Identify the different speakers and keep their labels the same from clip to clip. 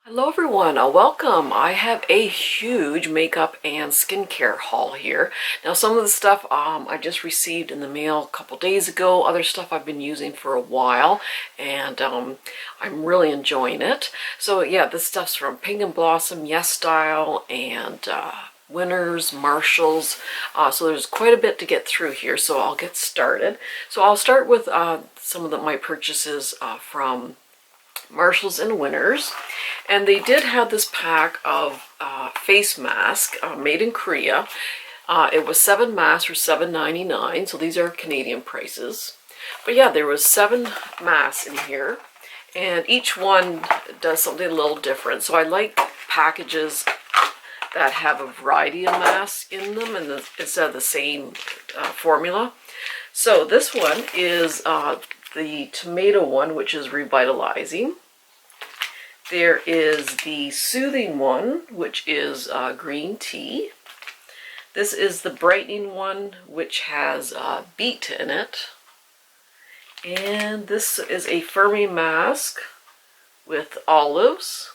Speaker 1: Hello everyone, welcome. I have a huge makeup and skincare haul here. Now some of the stuff I just received in the mail a couple days ago, other stuff I've been using for a while, and I'm really enjoying it. So yeah, this stuff's from Pink and Blossom, Yesstyle, and Winners, Marshalls. So there's quite a bit to get through here, so I'll get started. So I'll start with some of my purchases from Marshalls and Winners, and they did have this pack of face mask made in Korea. It was 7 masks for $7.99, so these are Canadian prices. But yeah, there was 7 masks in here, and each one does something a little different. So I like packages that have a variety of masks in them and instead of the same formula. So this one is the tomato one, which is revitalizing. There is the soothing one, which is green tea. This is the brightening one, which has beet in it. And this is a firming mask with olives.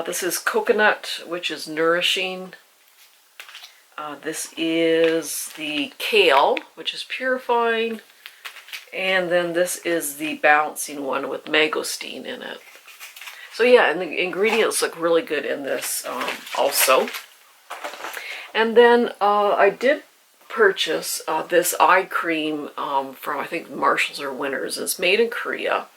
Speaker 1: This is coconut, which is nourishing. This is the kale, which is purifying. And then this is the balancing one with mangosteen in it. So yeah, and the ingredients look really good in this also. And then I did purchase this eye cream from, I think, Marshalls or Winners. It's made in Korea.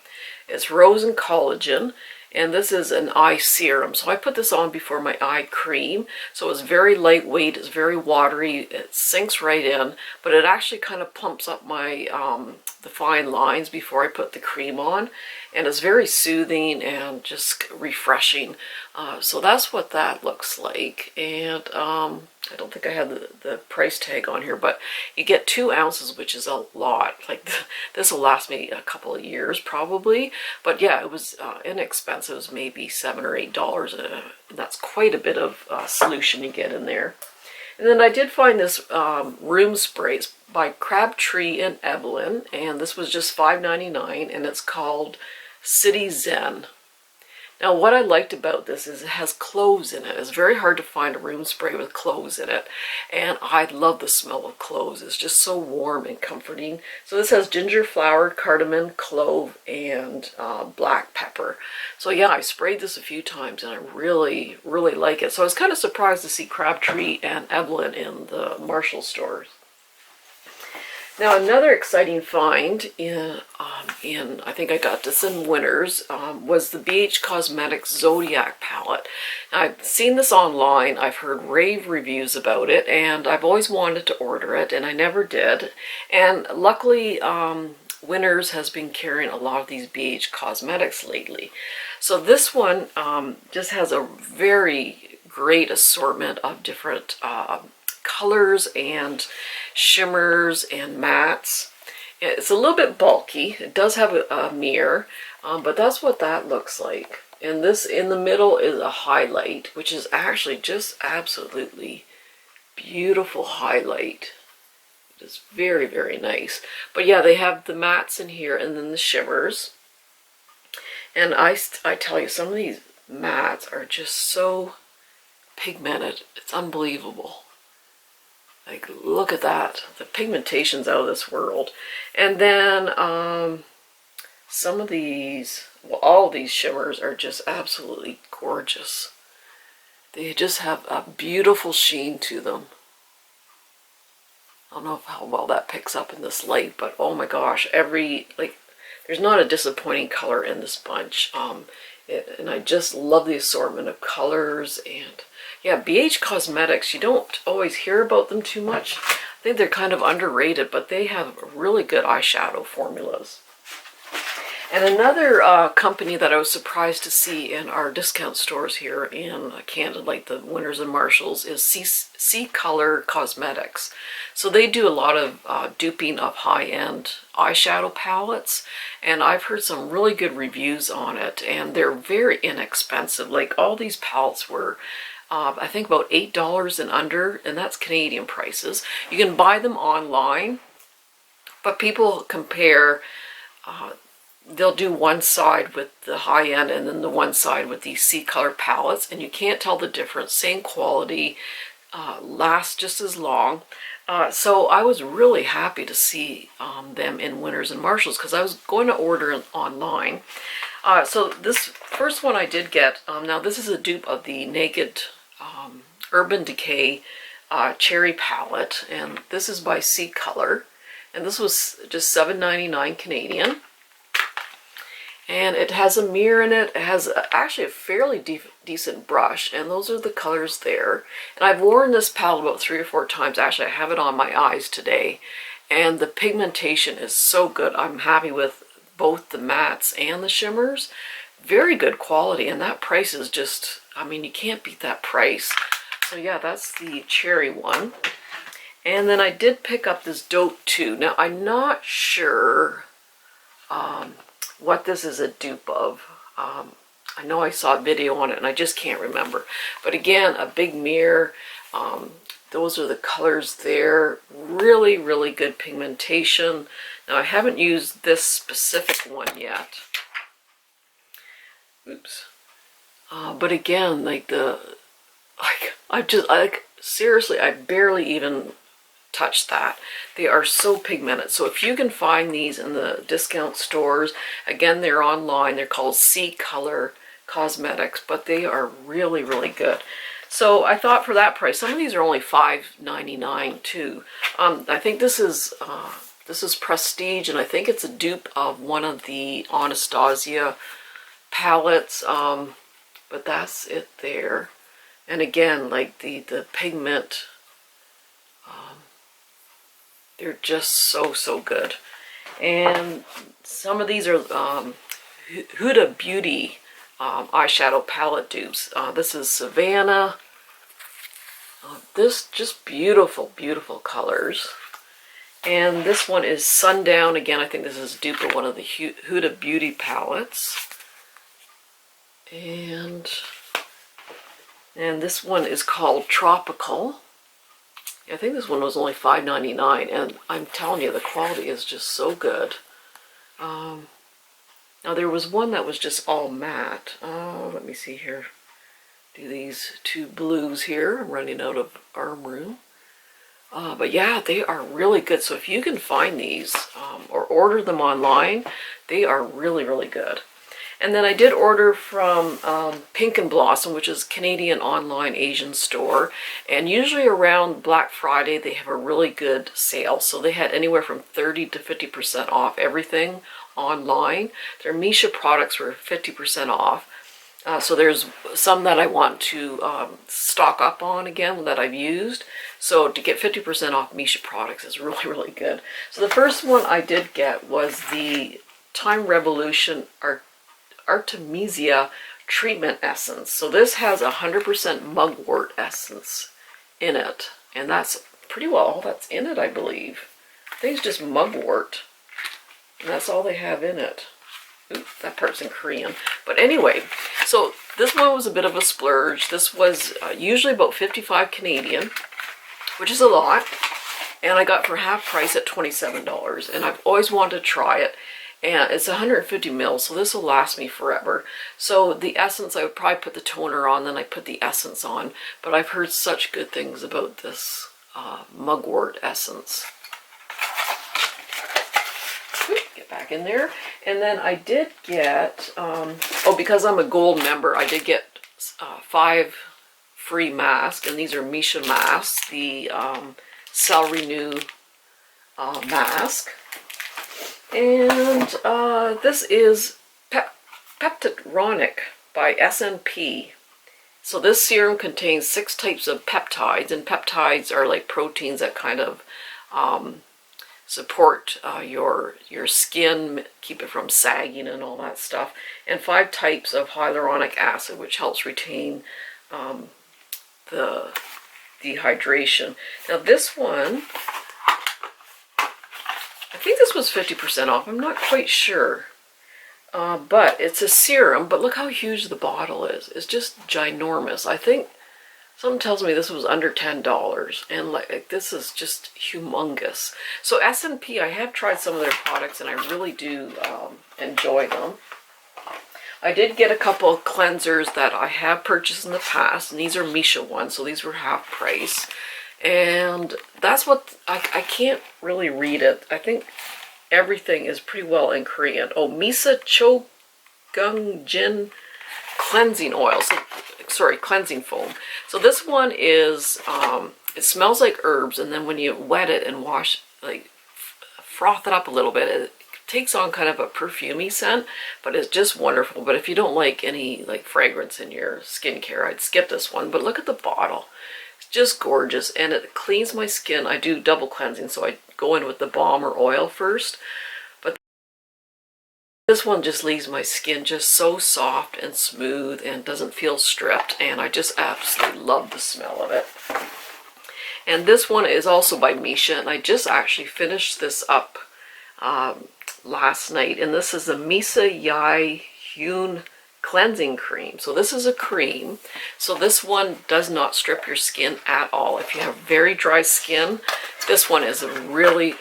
Speaker 1: It's rose and collagen. And this is an eye serum. So I put this on before my eye cream. So it's very lightweight, it's very watery, it sinks right in, but it actually kind of plumps up my the fine lines before I put the cream on. And it's very soothing and just refreshing. So that's what that looks like. And I don't think I had the price tag on here, but you get 2 ounces, which is a lot. Like this will last me a couple of years probably. But yeah, it was inexpensive. It was maybe $7 or $8. And that's quite a bit of solution you get in there. And then I did find this room spray. It's by Crabtree and Evelyn, and this was just $5.99, and it's called City Zen. Now what I liked about this is it has cloves in it. It's very hard to find a room spray with cloves in it, and I love the smell of cloves. It's just so warm and comforting. So this has ginger flower, cardamom, clove, and black pepper. So yeah, I sprayed this a few times and I really, really like it. So I was kind of surprised to see Crabtree and Evelyn in the Marshall stores. Now another exciting find in I think I got this in Winners, was the BH Cosmetics Zodiac palette. Now, I've seen this online, I've heard rave reviews about it, and I've always wanted to order it, and I never did. And luckily, Winners has been carrying a lot of these BH Cosmetics lately. So this one just has a very great assortment of different colors and shimmers and mattes. It's a little bit bulky. It does have a mirror, but that's what that looks like. And this in the middle is a highlight, which is actually just absolutely beautiful highlight. It's very, very nice. But yeah, they have the mattes in here and then the shimmers. And I tell you, some of these mattes are just so pigmented. It's unbelievable. Like, look at that. The pigmentation's out of this world. And then some of these, well, all of these shimmers are just absolutely gorgeous. They just have a beautiful sheen to them. I don't know how well that picks up in this light, but oh my gosh, there's not a disappointing color in this bunch. And I just love the assortment of colors. And yeah, BH Cosmetics, you don't always hear about them too much. I think they're kind of underrated, but they have really good eyeshadow formulas. And another company that I was surprised to see in our discount stores here in Canada, like the Winners and Marshalls, is C-Color Cosmetics. So they do a lot of duping of high-end eyeshadow palettes, and I've heard some really good reviews on it, and they're very inexpensive. Like, all these palettes were I think about $8 and under, and that's Canadian prices. You can buy them online, but people compare they'll do one side with the high end and then the one side with these C color palettes, and you can't tell the difference. Same quality, lasts just as long. So I was really happy to see them in Winners and Marshalls because I was going to order online. So this first one I did get, now this is a dupe of the Naked Urban Decay Cherry Palette, and this is by C Color, and this was just $7.99 Canadian. And it has a mirror in it. It has actually a fairly decent brush, and those are the colors there. And I've worn this palette about 3 or 4 times. Actually, I have it on my eyes today, and the pigmentation is so good. I'm happy with both the mattes and the shimmers. Very good quality, and that price is just, I mean, you can't beat that price. So yeah, that's the cherry one. And then I did pick up this Dope 2. Now, I'm not sure what this is a dupe of. I know I saw a video on it and I just can't remember. But again, a big mirror. Those are the colors there. Really, really good pigmentation. Now I haven't used this specific one yet. Oops. But again, like seriously, I barely even touch that. They are so pigmented. So if you can find these in the discount stores, again, they're online. They're called C Color Cosmetics, but they are really, really good. So I thought for that price, some of these are only $5.99 too. I think this is Prestige, and I think it's a dupe of one of the Anastasia palettes. But that's it there. And again, like the pigment, they're just so good. And some of these are Huda Beauty eyeshadow palette dupes. This is Savannah. This just beautiful, beautiful colors. And this one is Sundown. Again, I think this is dupe of one of the Huda Beauty palettes. And this one is called Tropical. I think this one was only $5.99, and I'm telling you, the quality is just so good. Now there was one that was just all matte. Let me see here. Do these 2 blues here. I'm running out of arm room. But yeah, they are really good. So if you can find these or order them online, they are really, really good. And then I did order from Pink and Blossom, which is Canadian online Asian store. And usually around Black Friday, they have a really good sale. So they had anywhere from 30 to 50% off everything online. Their Mesa products were 50% off. So there's some that I want to stock up on again that I've used. So to get 50% off Mesa products is really, really good. So the first one I did get was the Time Revolution Artemisia Treatment Essence. So this has 100% mugwort essence in it. And that's pretty well all that's in it, I believe. I think it's just mugwort. And that's all they have in it. Ooh, that part's in Korean. But anyway, so this one was a bit of a splurge. This was usually about 55 Canadian, which is a lot. And I got for half price at $27. And I've always wanted to try it. And it's 150 mils, so this will last me forever. So the essence, I would probably put the toner on, then I put the essence on. But I've heard such good things about this mugwort essence. Get back in there. And then I did get, because I'm a gold member, I did get 5 free masks. And these are Mesa masks, the Cell Renew mask. And this is Peptidronic by SNP. So this serum contains 6 types of peptides, and peptides are like proteins that kind of support your skin, keep it from sagging and all that stuff, and 5 types of hyaluronic acid, which helps retain the dehydration. Now this one, I think this was 50% off. I'm not quite sure. But it's a serum. But look how huge the bottle is. It's just ginormous. I think Something tells me this was under $10, and like this is just humongous. So S&P, I have tried some of their products, and I really do enjoy them. I did get a couple of cleansers that I have purchased in the past, and these are Mesa ones, so these were half price. And that's what, I can't really read it. I think everything is pretty well in Korean. Oh, Mesa Chogunjin cleansing oil. So, sorry, cleansing foam. So this one is, it smells like herbs, and then when you wet it and wash, like froth it up a little bit, it takes on kind of a perfumey scent, but it's just wonderful. But if you don't like any like fragrance in your skincare, I'd skip this one. But look at the bottle. It's just gorgeous, and it cleans my skin. I do double cleansing, so I go in with the balm or oil first. But this one just leaves my skin just so soft and smooth and doesn't feel stripped, and I just absolutely love the smell of it. And this one is also by Mesa, and I just actually finished this up last night, and this is the Mesa Hewn cleansing cream. So this is a cream, so this one does not strip your skin at all. If you have very dry skin, this one is really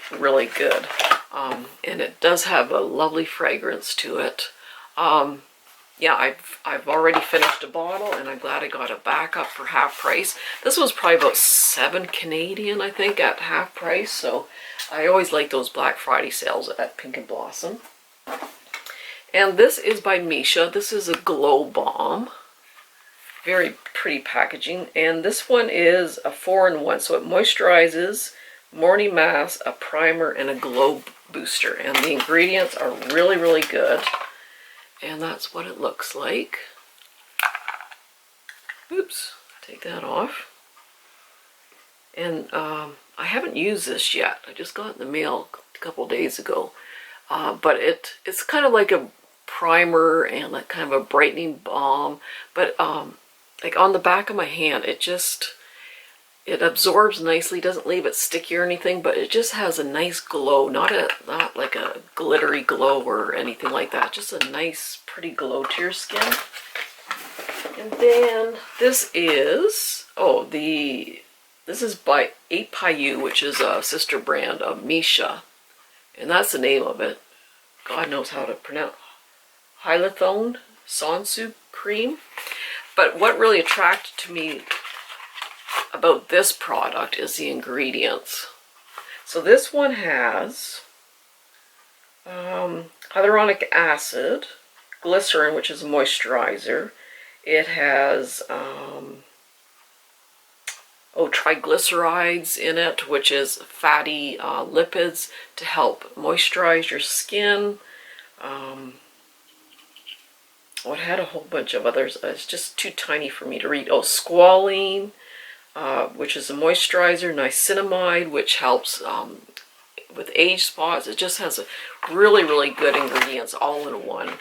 Speaker 1: good, and it does have a lovely fragrance to it. Yeah, I've already finished a bottle, and I'm glad I got a backup for half price. This was probably about $7 Canadian, I think, at half price. So I always like those Black Friday sales at Pink and Blossom. And this is by Mesa. This is a glow balm. Very pretty packaging. And this one is a 4-in-1. So it moisturizes, morning mask, a primer, and a glow booster. And the ingredients are really good. And that's what it looks like. Oops, take that off. And I haven't used this yet. I just got it in the mail a couple days ago. But it's kind of like a primer and like kind of a brightening balm. But like on the back of my hand, it absorbs nicely, doesn't leave it sticky or anything, but it just has a nice glow, not like a glittery glow or anything like that, just a nice pretty glow to your skin. And then this is, this is by 8 Payu, which is a sister brand of Mesa, and that's the name of it. God knows how to pronounce. Hyaluronic Sansu cream. But what really attracted to me about this product is the ingredients. So this one has hyaluronic acid, glycerin, which is a moisturizer. It has triglycerides in it, which is fatty lipids to help moisturize your skin. It had a whole bunch of others. It's just too tiny for me to read. Oh, squalene, which is a moisturizer, niacinamide, which helps with age spots. It just has a really good ingredients all in one.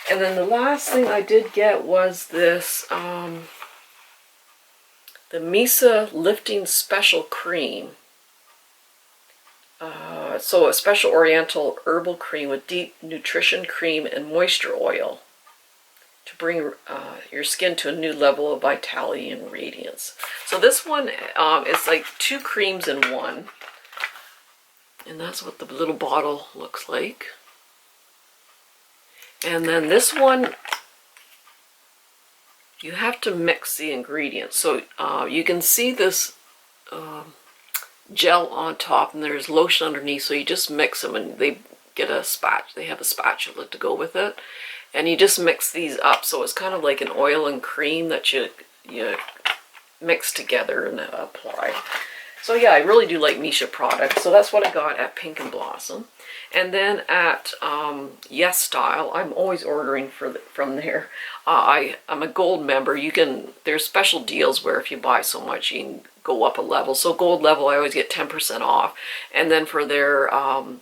Speaker 1: And then the last thing I did get was this, the Mesa Lifting Special Cream. So a special oriental herbal cream with deep nutrition cream and moisture oil to bring your skin to a new level of vitality and radiance. So this one is like 2 creams in one. And that's what the little bottle looks like. And then this one, you have to mix the ingredients. So you can see this gel on top, and there's lotion underneath. So you just mix them, and they get a they have a spatula to go with it. And you just mix these up. So it's kind of like an oil and cream that you mix together and apply. So yeah, I really do like Mesa products. So that's what I got at Pink and Blossom. And then at Yesstyle, I'm always ordering from there. I'm a gold member. There's special deals where if you buy so much, you can go up a level. So gold level, I always get 10% off. And then for their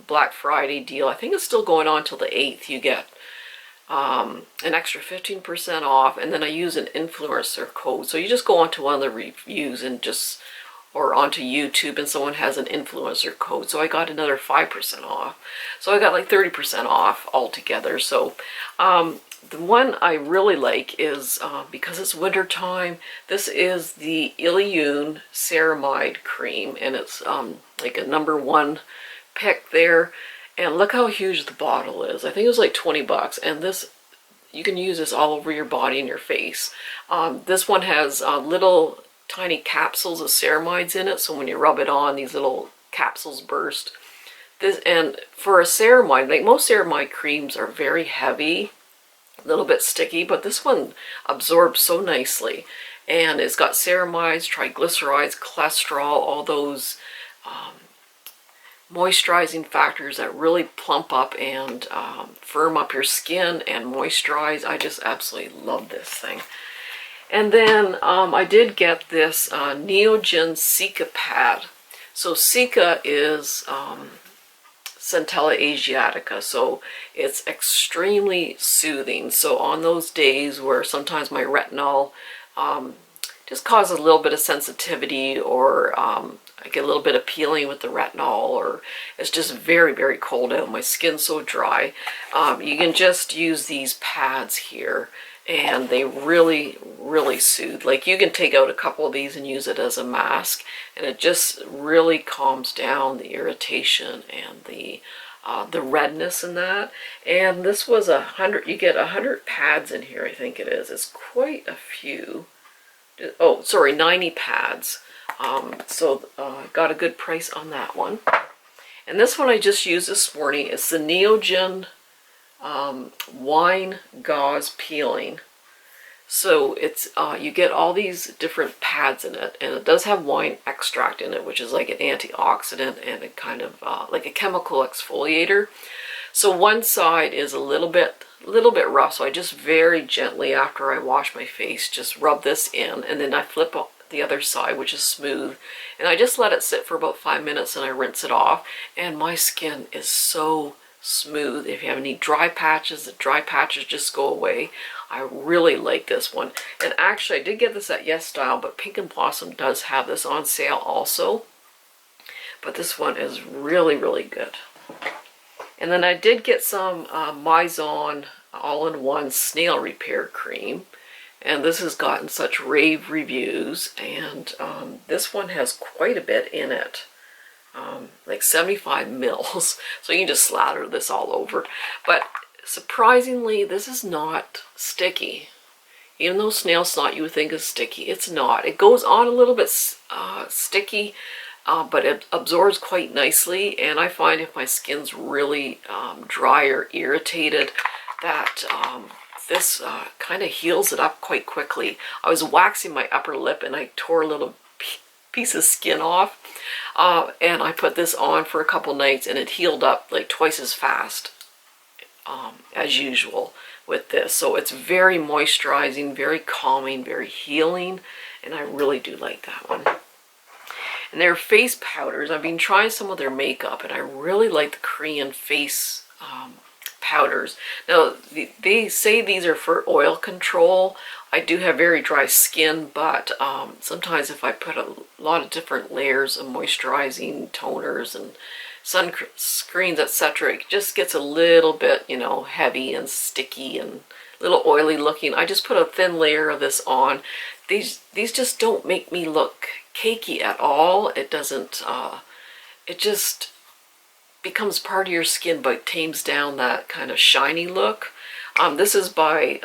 Speaker 1: Black Friday deal, I think it's still going on till the 8th, you get an extra 15% off. And then I use an influencer code. So you just go onto one of the reviews and or onto YouTube, and someone has an influencer code. So I got another 5% off. So I got like 30% off altogether. So the one I really like is, because it's winter time, this is the Ilion Ceramide cream, and it's like a #1 pick there. And look how huge the bottle is. I think it was like 20 bucks, and this, you can use this all over your body and your face. This one has little tiny capsules of ceramides in it, so when you rub it on, these little capsules burst. This, and for a ceramide, like most ceramide creams are very heavy, a little bit sticky, but this one absorbs so nicely. And it's got ceramides, triglycerides, cholesterol, all those moisturizing factors that really plump up and firm up your skin and moisturize. I just absolutely love this thing. And then I did get this Gen Sica Pad. So Sica is Centella asiatica, so it's extremely soothing. So on those days where sometimes my retinol just causes a little bit of sensitivity, or I get a little bit of peeling with the retinol, or it's just very, very cold out, my skin's so dry, you can just use these pads here, and they really, really soothe. Like, you can take out a couple of these and use it as a mask, and it just really calms down the irritation and the redness in that. And this was 100, you get 100 pads in here, I think it is. It's quite a few. Oh, sorry, 90 pads. So got a good price on that one. And this one I just used this morning. It's the Neogen Wine Gauze Peeling. So it's you get all these different pads in it, and it does have wine extract in it, which is like an antioxidant and a kind of like a chemical exfoliator. So one side is a little bit rough, so I just very gently, after I wash my face, just rub this in, and then I flip the other side, which is smooth, and I just let it sit for about 5 minutes, and I rinse it off, and my skin is so smooth. If you have any dry patches, the dry patches just go away. I really like this one. And actually, I did get this at Yesstyle, but Pink and Blossom does have this on sale also. But this one is really, really good. And then I did get some Mizon all-in-one snail repair cream. And this has gotten such rave reviews. And this one has quite a bit in it. Like 75 mils. So you can just slather this all over. But surprisingly, this is not sticky. Even though snail snot you would think is sticky, it's not. It goes on a little bit sticky, but it absorbs quite nicely. And I find if my skin's really dry or irritated, that this kind of heals it up quite quickly. I was waxing my upper lip and I tore a little piece of skin off, and I put this on for a couple nights, and it healed up like twice as fast as usual with this. So it's very moisturizing, very calming, very healing, and I really do like that one. And their face powders, I've been trying some of their makeup, and I really like the Korean face powders. Now, they say these are for oil control. I do have very dry skin, but sometimes if I put a lot of different layers of moisturizing toners and sunscreens, etc., it just gets a little bit, you know, heavy and sticky and a little oily looking. I just put a thin layer of this on. These just don't make me look cakey at all. It doesn't, it just becomes part of your skin but tames down that kind of shiny look. This is by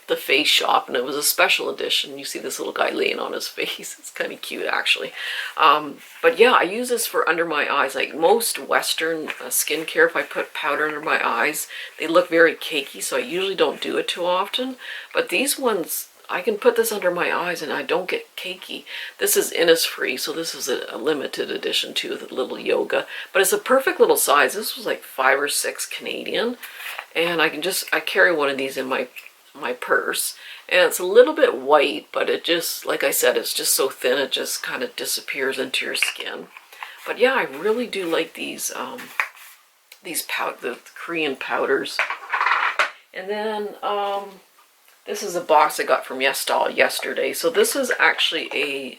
Speaker 1: the Face Shop, and it was a special edition. You see this little guy laying on his face. It's kind of cute, actually. But yeah, I use this for under my eyes. Like most Western skincare, if I put powder under my eyes, they look very cakey, so I usually don't do it too often. But these ones, I can put this under my eyes and I don't get cakey. This is Innisfree, so this is a limited edition too, with a little yoga. But it's a perfect little size. This was like 5 or 6 Canadian. And I carry one of these in my purse. And it's a little bit white, but it just, like I said, it's just so thin, it just kind of disappears into your skin. But yeah, I really do like these the Korean powders. And then this is a box I got from Yesstyle yesterday. So this is actually a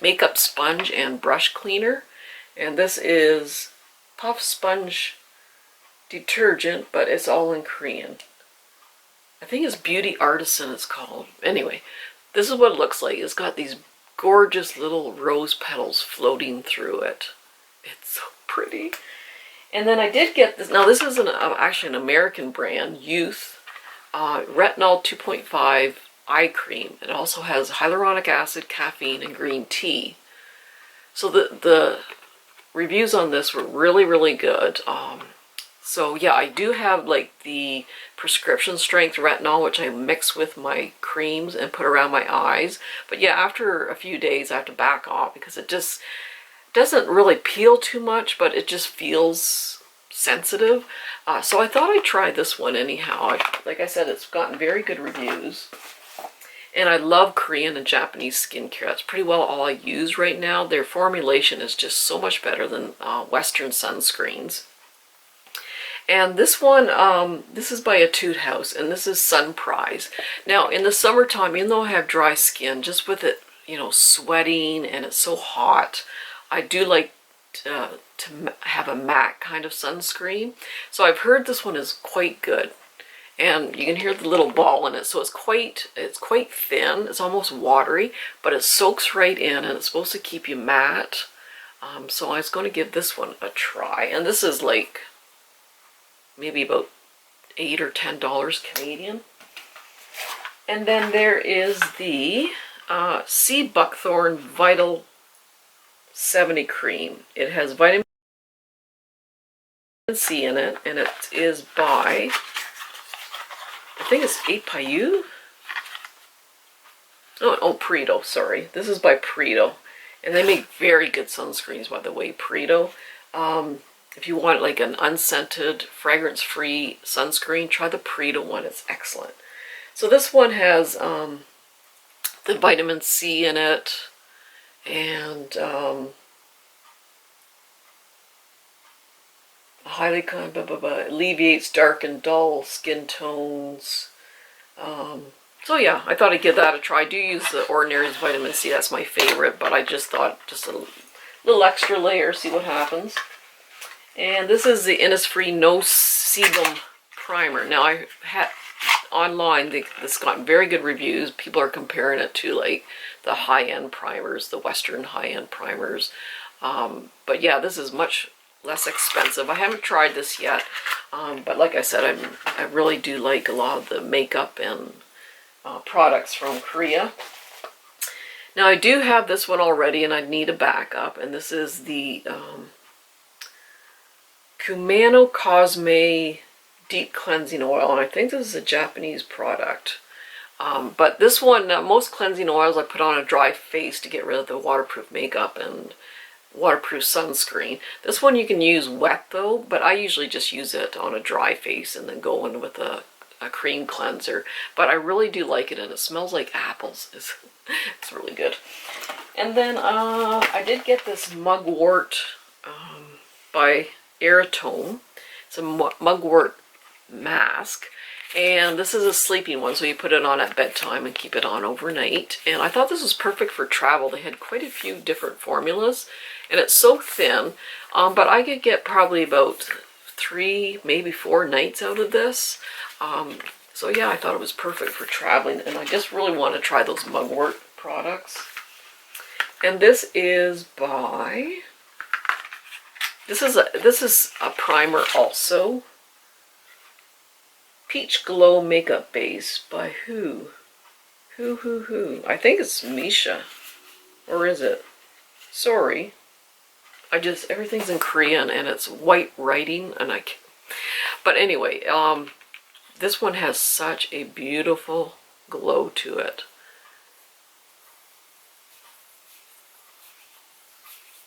Speaker 1: makeup sponge and brush cleaner. And this is Puff Sponge detergent, but it's all in Korean. I think it's Beauty Artisan it's called. Anyway, this is what it looks like. It's got these gorgeous little rose petals floating through it. It's so pretty. And then I did get this. Now this is actually an American brand, Youth Retinol 2.5 eye cream. It also has hyaluronic acid, caffeine, and green tea. So the reviews on this were really, really good. So yeah, I do have like the prescription strength retinol, which I mix with my creams and put around my eyes. But yeah, after a few days I have to back off because it just doesn't really peel too much, but it just feels sensitive. So I thought I'd try this one anyhow. Like I said, it's gotten very good reviews. And I love Korean and Japanese skincare. That's pretty well all I use right now. Their formulation is just so much better than Western sunscreens. And this one, this is by Etude House, and this is Sun Prize. Now, in the summertime, even though I have dry skin, just with it, you know, sweating and it's so hot, I do like to have a matte kind of sunscreen. So I've heard this one is quite good. And you can hear the little ball in it, so it's quite thin. It's almost watery, but it soaks right in, and it's supposed to keep you matte. So I was going to give this one a try, and this is like maybe about $8 or $10 Canadian. And then there is the Sea Buckthorn Vital 70 cream. It has vitamin C in it, and it is by, I think it's 8 Payu. Oh, Preto, sorry. This is by Preto. And they make very good sunscreens, by the way, Preto. If you want like an unscented, fragrance-free sunscreen, try the Preto one. It's excellent. So this one has the vitamin C in it, and highly alleviates dark and dull skin tones. So yeah, I thought I'd give that a try. I do use the Ordinary's vitamin C. That's my favorite, but I just thought just a little extra layer, see what happens. And this is the Innisfree No Sebum Primer. Now I had online, this got very good reviews. People are comparing it to like the high-end primers, the Western high-end primers. But yeah, this is much less expensive. I haven't tried this yet, but like I said, I really do like a lot of the makeup and products from Korea. Now I do have this one already, and I need a backup, and this is the Commando Cosme Deep Cleansing Oil, and I think this is a Japanese product. But this one, most cleansing oils I put on a dry face to get rid of the waterproof makeup and waterproof sunscreen. This one you can use wet though, but I usually just use it on a dry face and then go in with a cream cleanser. But I really do like it, and it smells like apples. It's really good. And then I did get this mugwort by Eratome. It's a mugwort mask, and this is a sleeping one, so you put it on at bedtime and keep it on overnight. And I thought this was perfect for travel. They had quite a few different formulas, and it's so thin, but I could get probably about 3, maybe 4 nights out of this. So yeah, I thought it was perfect for traveling, and I just really want to try those mugwort products. And this is by, this is a primer also. Peach Glow Makeup Base by who? I think it's Mesa. Or is it? Sorry. Everything's in Korean, and it's white writing, and I can't. But anyway, this one has such a beautiful glow to it.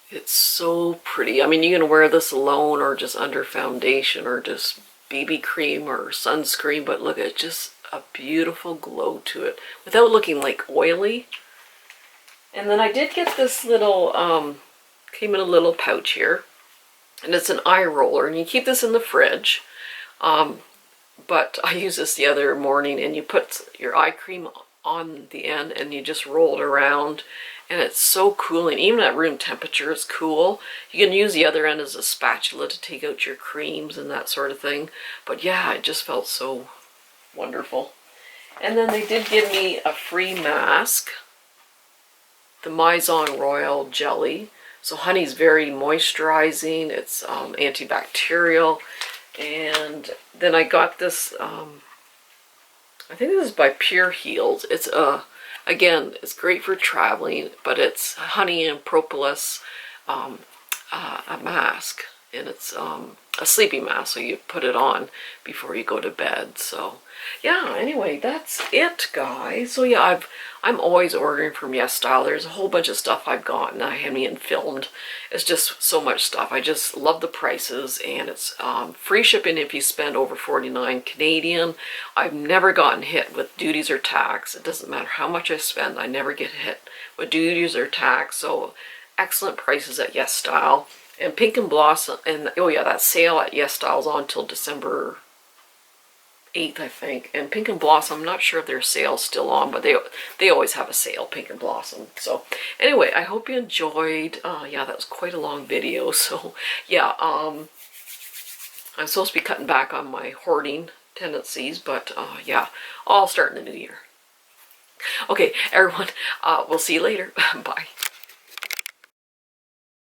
Speaker 1: It's so pretty. I mean, you can wear this alone or just under foundation or just BB cream or sunscreen, but look at just a beautiful glow to it without looking like oily. And then I did get this little, came in a little pouch here, and it's an eye roller, and you keep this in the fridge. But I used this the other morning, and you put your eye cream on the end and you just roll it around, and it's so cooling. Even at room temperature, it's cool. You can use the other end as a spatula to take out your creams and that sort of thing. But yeah, it just felt so wonderful. And then they did give me a free mask, the Maison Royal Jelly. So honey's very moisturizing, it's antibacterial. And then I got this, I think this is by Pure Heals. It's again, it's great for traveling, but it's honey and propolis, a mask, and it's a sleeping mask, so you put it on before you go to bed. So yeah, anyway, that's it, guys. So yeah, I'm always ordering from Yesstyle. There's a whole bunch of stuff I've gotten. I haven't even filmed. It's just so much stuff. I just love the prices, and it's free shipping if you spend over 49 Canadian. I've never gotten hit with duties or tax. It doesn't matter how much I spend. I never get hit with duties or tax. So excellent prices at Yesstyle. And Pink and Blossom, and oh yeah, that sale at Yesstyle is on until December 8th, I think. And Pink and Blossom, I'm not sure if their sale's still on, but they always have a sale, Pink and Blossom. So anyway, I hope you enjoyed. Yeah, that was quite a long video. So yeah, I'm supposed to be cutting back on my hoarding tendencies, but yeah, I'll start in the new year. Okay, everyone, we'll see you later. Bye.